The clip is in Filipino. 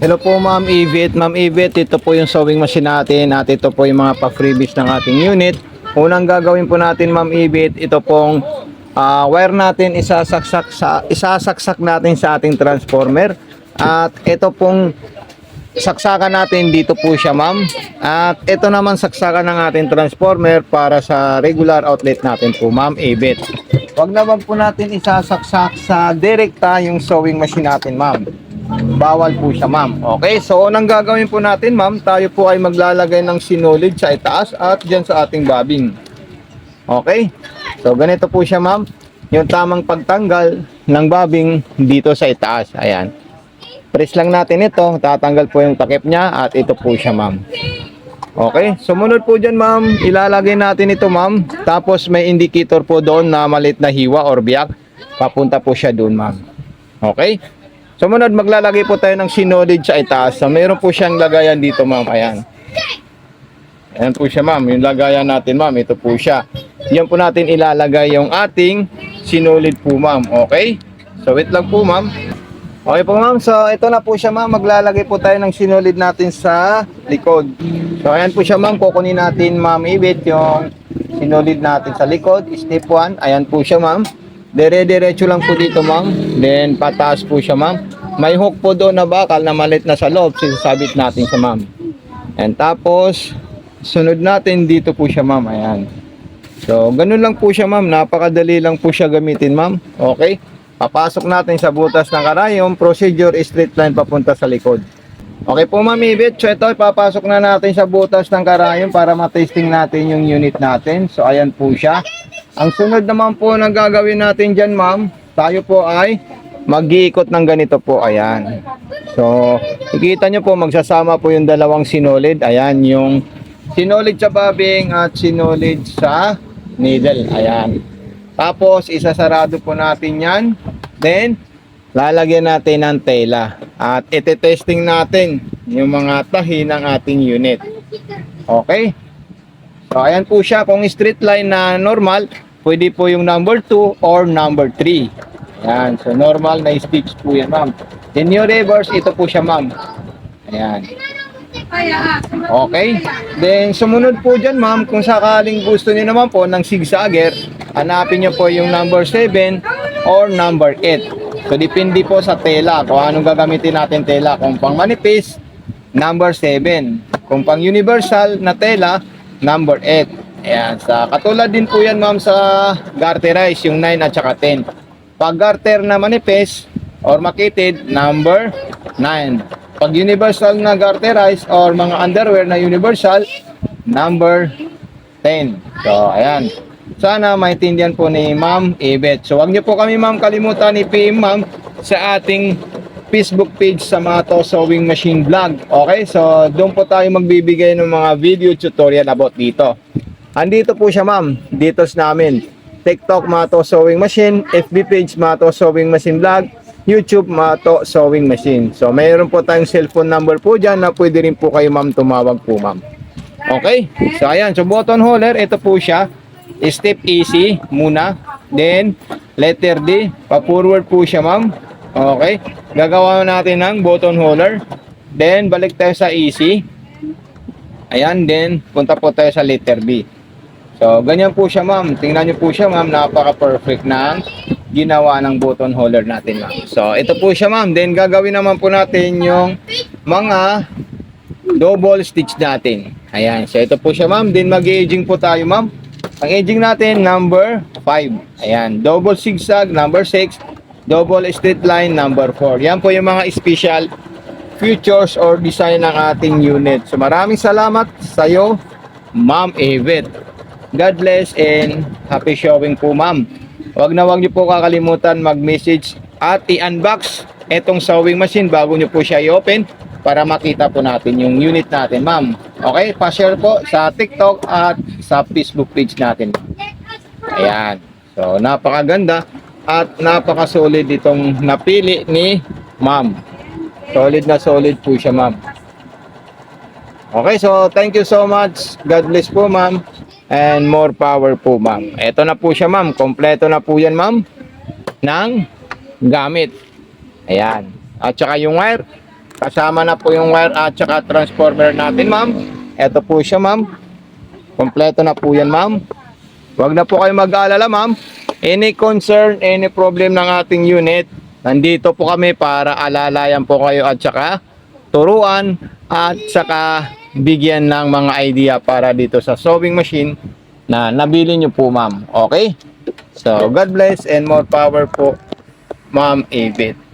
Hello po Ma'am Evit. Ma'am Evit, ito po yung sewing machine natin at ito po yung mga pa-freebies ng ating unit. Unang gagawin po natin Ma'am Evit, ito pong wire natin isasaksak natin sa ating transformer. At ito pong saksakan natin dito po siya Ma'am. At ito naman saksakan ng ating transformer para sa regular outlet natin po Ma'am Evit. Huwag naman po natin isasaksak sa direkta yung sewing machine natin Ma'am. Bawal po siya Ma'am. Okay, so unang gagawin po natin Ma'am, tayo po ay maglalagay ng sinulid sa itaas at dyan sa ating bobbin. Okay, so ganito po siya Ma'am, yung tamang pagtanggal ng bobbin dito sa itaas. Ayan, press lang natin ito, tatanggal po yung takip niya at ito po siya Ma'am. Okay, sumunod po dyan Ma'am, ilalagay natin ito Ma'am, tapos may indicator po doon na maliit na hiwa or biyak, papunta po siya doon Ma'am. Okay, sumunod maglalagay po tayo ng sinolid sa itaas. So, mayroon po siyang lagayan dito Ma'am. Ayan. Ayan po siya Ma'am. Yung lagayan natin Ma'am. Ito po siya. Yan po natin ilalagay yung ating sinolid po Ma'am. Okay. So wait lang po Ma'am. Okay po Ma'am. So ito na po siya Ma'am. Maglalagay po tayo ng sinolid natin sa likod. So ayan po siya Ma'am. Kukunin natin Ma'am Ibit yung sinolid natin sa likod. Step 1. Ayan po siya Ma'am. Dire-diretso lang po dito Ma'am. Then pataas po siya Ma'am. May hook po doon na bakal na malit na sa loob. Sisabit natin sa Ma'am. And tapos sunod natin dito po siya Ma'am. Ayan. So ganun lang po siya Ma'am. Napakadali lang po siya gamitin Ma'am. Okay. Papasok natin sa butas ng karayom. Procedure straight line papunta sa likod. Okay po Ma'am Ibit. So ito ipapasok na natin sa butas ng karayom para matesting natin yung unit natin. So ayan po siya. Ang sunod naman po na gagawin natin dyan Ma'am, tayo po ay mag-iikot ng ganito po. Ayan. So, ikita nyo po, magsasama po yung dalawang sinolid. Ayan, yung sinolid sa bobbing at sinolid sa needle. Ayan. Tapos, isasarado po natin yan. Then, lalagyan natin ng tela. At ite-testing natin yung mga tahi ng ating unit. Okay? So, ayan po siya. Kung straight line na normal, pwede po yung number 2 or number 3. Ayan. So, normal na stitch po yan, Ma'am. Then, yung reverse, ito po siya, Ma'am. Ayan. Okay. Then, sumunod po dyan, Ma'am. Kung sakaling gusto niyo naman po ng zigzagger, hanapin niyo po yung number 7 or number 8. So, depende po sa tela. Kung anong gagamitin natin tela. Kung pang manipis, number 7. Kung pang universal na tela, number 8. Ayan, sa katulad din po yan Ma'am sa garterize, yung 9 at saka 10. Pag garter na manipis or makitid, number 9. Pag universal na garterize or mga underwear na universal, number 10. So, ayan. Sana maintindihan po ni Ma'am Ibet. So, wag niyo po kami Ma'am kalimutan i-PM Ma'am sa ating Facebook page sa mga to sewing machine vlog. Okay, so doon po tayo magbibigay ng mga video tutorial about dito. Andito po siya Ma'am, dito sa namin. TikTok Mato Sewing Machine, FB page Mato Sewing Machine Vlog, YouTube Mato Sewing Machine. So mayroon po tayong cellphone number po dyan na pwede rin po kayo Ma'am tumawag po Ma'am. Okay, so ayan, so button holder, ito po siya. Step easy muna, then letter D, pa-forward po siya Ma'am. Okay, gagawa natin ng button holder. Then balik tayo sa easy. Ayan, then punta po tayo sa letter B. So, ganyan po siya Ma'am. Tingnan niyo po siya Ma'am. Napaka-perfect ng ginawa ng button holder natin Ma'am. So, ito po siya Ma'am. Then, gagawin naman po natin yung mga double stitch natin. Ayan. So, ito po siya Ma'am. Then, mag-edging po tayo Ma'am. Ang edging natin, number 5. Ayan. Double zigzag, number 6. Double straight line, number 4. Yan po yung mga special features or design ng ating unit. So, maraming salamat sa iyo, Ma'am Evit. God bless and happy showing po Ma'am. Huwag niyo po kakalimutan mag-message at i-unbox itong sewing machine bago niyo po siya i-open para makita po natin yung unit natin Ma'am. Okay, pa-share po sa TikTok at sa Facebook page natin. Ayan. So, napakaganda at napaka-solid itong napili ni Ma'am. Solid na solid po siya Ma'am. Okay, so thank you so much. God bless po Ma'am. And more power po Ma'am. Ito na po siya Ma'am. Kompleto na po yan Ma'am ng gamit. Ayan. At saka yung wire, Kasama na po yung wire at saka transformer natin, ma'am. Ito po siya, ma'am. Kompleto na po yan, ma'am. Huwag na po kayo mag-aalala, ma'am. Any concern, any problem ng ating unit, nandito po kami para alalayan po kayo at saka turuan at saka bigyan ng mga idea para dito sa sewing machine na nabili nyo po, ma'am. Okay? So, God bless and more power po, Ma'am Evette.